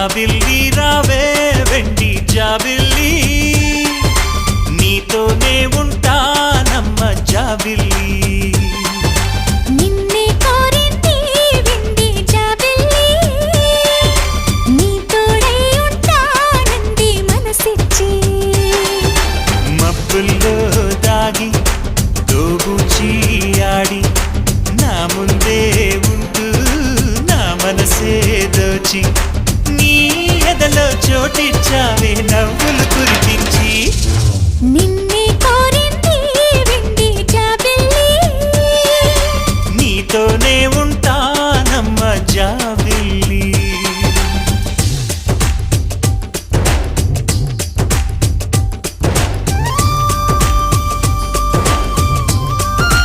జాబిల్లి రావే వెండి జాబిల్లి నీతోనే ఉంటానమ్మ జాబిల్లి నిన్నే కోరింది వెండి జాబిల్లి నీ తోడై ఉంటానంది మనసిచ్చి మబ్బుల్లో దాగి దోబూచి ఆడి నా ముందే ఉంటూ నా మనసే దోచి నీ ఎదలో చోటిచ్చావే నవ్వు